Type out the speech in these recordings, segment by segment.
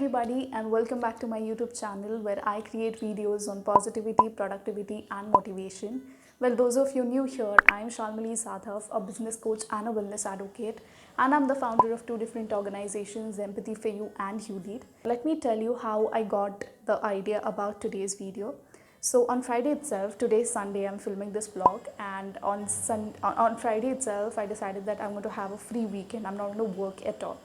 everybody, and welcome back to my YouTube channel where I create videos on positivity, productivity and motivation. Well, those of you new here, I am Shalmali Sadhav, a business coach and a wellness advocate, and I'm the founder of two different organizations, Empathy for You and YouLead. Let me tell you how I got the idea about today's video. So on Friday itself, today is Sunday, I'm filming this vlog, and on Friday itself, I decided that I'm going to have a free weekend. I'm not going to work at all.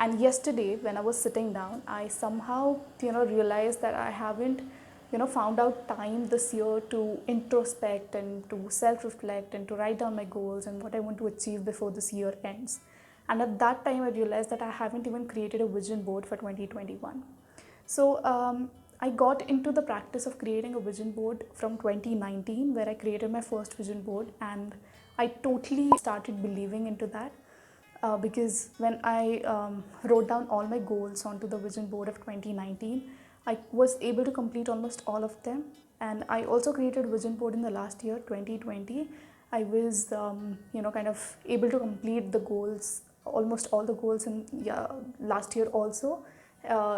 And yesterday, when I was sitting down, I somehow, realized that I haven't, found out time this year to introspect and to self-reflect and to write down my goals and what I want to achieve before this year ends. And at that time, I realized that I haven't even created a vision board for 2021. So I got into the practice of creating a vision board from 2019, where I created my first vision board, and I totally started believing into that. Because when I wrote down all my goals onto the vision board of 2019, I was able to complete almost all of them. And I also created a vision board in the last year, 2020. I was, kind of able to complete the goals, almost all the goals in last year also,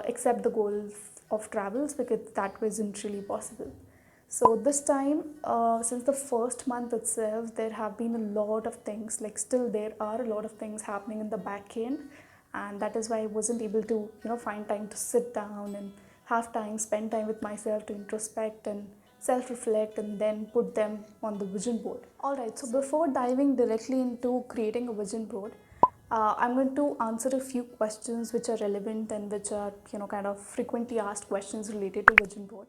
except the goals of travels, because that wasn't really possible. So this time, since the first month itself, there have been a lot of things, like still there are a lot of things happening in the back end. And that is why I wasn't able to, find time to sit down and have time, spend time with myself to introspect and self-reflect and then put them on the vision board. All right, so before diving directly into creating a vision board, I'm going to answer a few questions which are relevant and which are, kind of frequently asked questions related to vision board.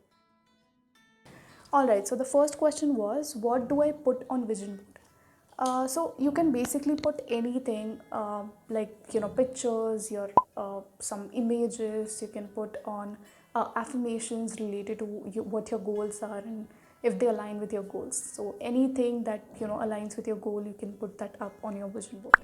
Alright, so the first question was, what do I put on vision board? So you can basically put anything, pictures, some images. You can put on affirmations related to what your goals are and if they align with your goals. So anything that aligns with your goal, you can put that up on your vision board.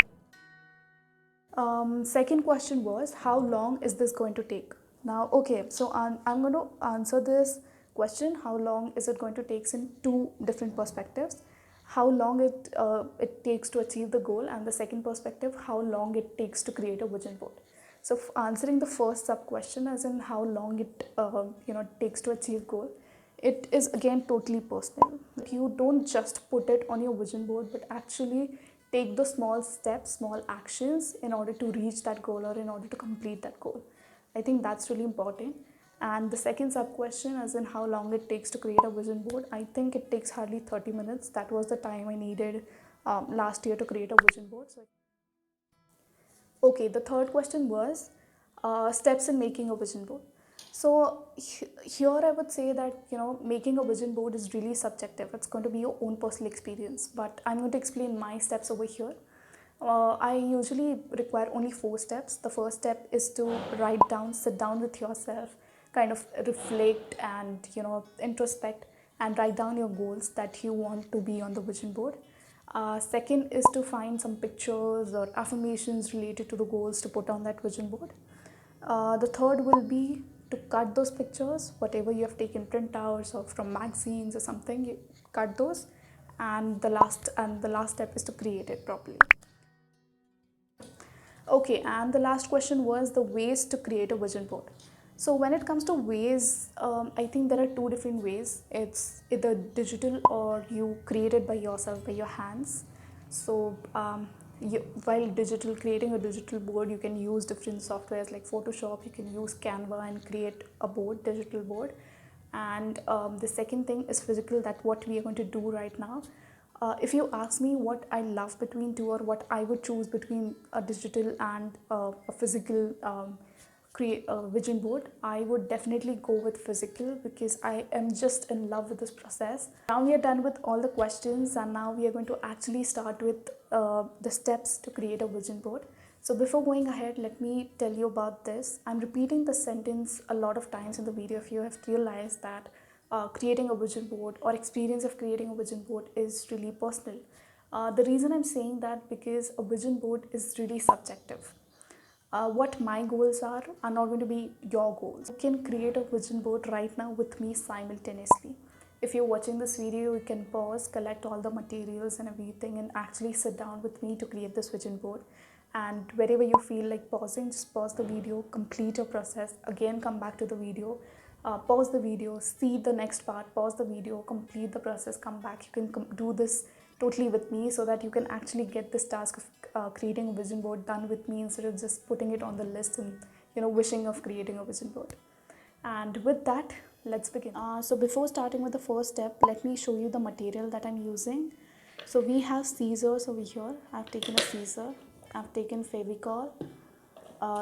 Second question was, how long is this going to take? Now, okay, so I'm going to answer this question, how long is it going to take, in two different perspectives. How long it takes to achieve the goal, and the second perspective, how long it takes to create a vision board. So answering the first sub question, as in how long it takes to achieve goal, it is again totally personal. You don't just put it on your vision board, but actually take the small steps, small actions in order to reach that goal or in order to complete that goal. I think that's really important. And the second sub question, as in how long it takes to create a vision board, I think it takes hardly 30 minutes. That was the time I needed last year to create a vision board. Okay, the third question was steps in making a vision board. So here I would say that making a vision board is really subjective. It's going to be your own personal experience, but I'm going to explain my steps over here. I usually require only 4 steps. The first step is to write down, sit down with yourself, kind of reflect and introspect and write down your goals that you want to be on the vision board. Second is to find some pictures or affirmations related to the goals to put on that vision board. The third will be to cut those pictures, whatever you have taken printouts or from magazines or something, you cut those. And the last step is to create it properly. Okay, and the last question was the ways to create a vision board. So when it comes to ways, I think there are 2 different ways. It's either digital or you create it by yourself, by your hands. So while creating a digital board, you can use different softwares like Photoshop, you can use Canva and create a board, digital board. And the second thing is physical, that what we are going to do right now. If you ask me what I love between two, or what I would choose between a digital and a physical vision board, I would definitely go with physical, because I am just in love with this process. Now we are done with all the questions, and now we are going to actually start with the steps to create a vision board. So before going ahead, let me tell you about this. I'm repeating the sentence a lot of times in the video. If you have realized that creating a vision board or experience of creating a vision board is really personal. The reason I'm saying that, because a vision board is really subjective. What my goals are not going to be your goals. You can create a vision board right now with me simultaneously. If you're watching this video, you can pause, collect all the materials and everything, and actually sit down with me to create this vision board. and wherever you feel like pausing, just pause the video, complete your process, again come back to the video, pause the video, see the next part, pause the video, complete the process, come back. You can do this totally with me, so that you can actually get this task of creating a vision board done with me, instead of just putting it on the list and wishing of creating a vision board. And with that, let's begin. So before starting with the first step, let me show you the material that I'm using. So we have scissors over here. I've taken a scissor, I've taken Fevicol,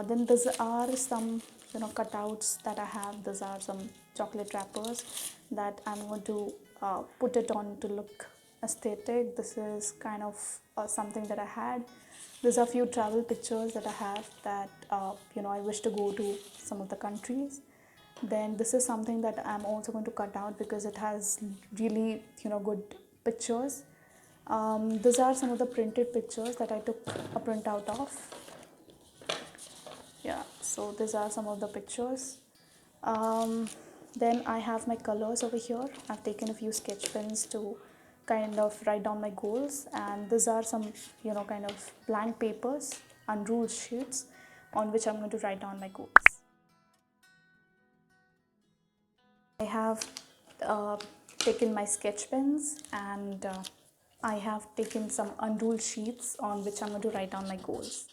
then these are some cutouts that I have. These are some chocolate wrappers that I'm going to put it on to look aesthetic. This is kind of something that I had. There's a few travel pictures that I have that I wish to go to some of the countries. Then this is something that I'm also going to cut out because it has really good pictures. These are some of the printed pictures that I took a printout of. Yeah, so these are some of the pictures. Then I have my colors over here. I've taken a few sketch pens to kind of write down my goals, and these are some kind of blank papers, unruled sheets on which I'm going to write down my goals. I have taken my sketch pens, and I have taken some unruled sheets on which I'm going to write down my goals.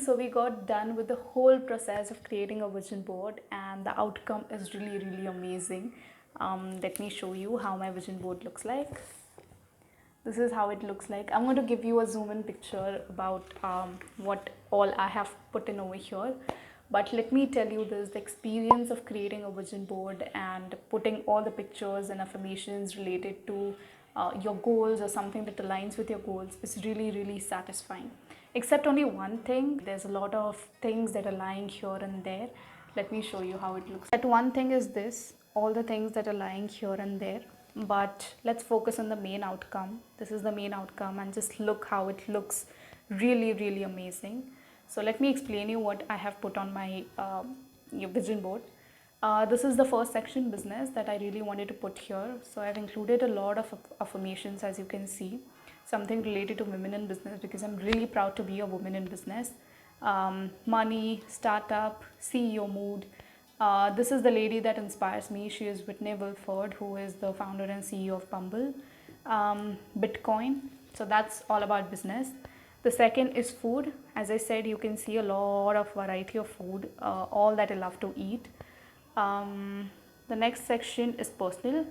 So we got done with the whole process of creating a vision board, and the outcome is really amazing. Let me show you how my vision board looks like. This is how it looks like. I'm going to give you a zoom in picture about what all I have put in over here. But let me tell you this, the experience of creating a vision board and putting all the pictures and affirmations related to your goals or something that aligns with your goals is really satisfying. Except only one thing, there's a lot of things that are lying here and there. Let me show you how it looks. That one thing is this, all the things that are lying here and there. But let's focus on the main outcome. This is the main outcome, and just look how it looks really amazing. So let me explain you what I have put on my vision board. This is the first section, business, that I really wanted to put here. So I've included a lot of affirmations, as you can see, something related to women in business, because I'm really proud to be a woman in business. Money, startup, CEO mood. This is the lady that inspires me. She is Whitney Wilford, who is the founder and CEO of Bumble. Bitcoin. So that's all about business. The second is food. As I said, you can see a lot of variety of food, all that I love to eat. The next section is personal.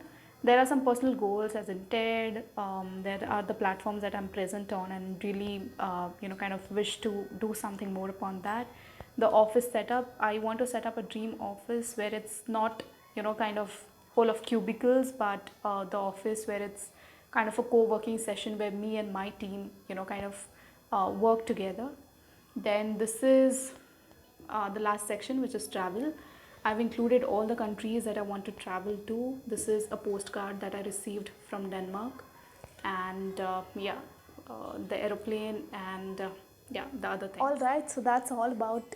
There are some personal goals, as in TED. There are the platforms that I'm present on and really, kind of wish to do something more upon that. The office setup. I want to set up a dream office where it's not, kind of full of cubicles, but the office where it's kind of a co-working session where me and my team, kind of work together. Then this is the last section, which is travel. I've included all the countries that I want to travel to. This is a postcard that I received from Denmark, and the aeroplane, and the other things. All right, so that's all about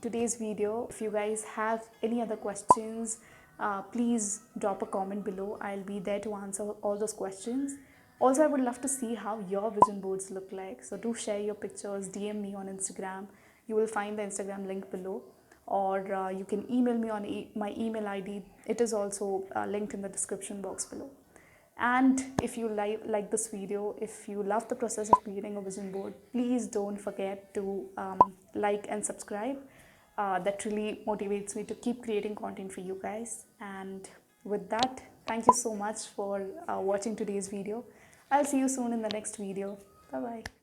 today's video. If you guys have any other questions, please drop a comment below. I'll be there to answer all those questions. Also, I would love to see how your vision boards look like. So do share your pictures, DM me on Instagram. You will find the Instagram link below, or you can email me on my email ID. It is also linked in the description box below. And if you like this video, if you love the process of creating a vision board, please don't forget to like and subscribe. That really motivates me to keep creating content for you guys. And with that, thank you so much for watching today's video. I'll see you soon in the next video. Bye bye.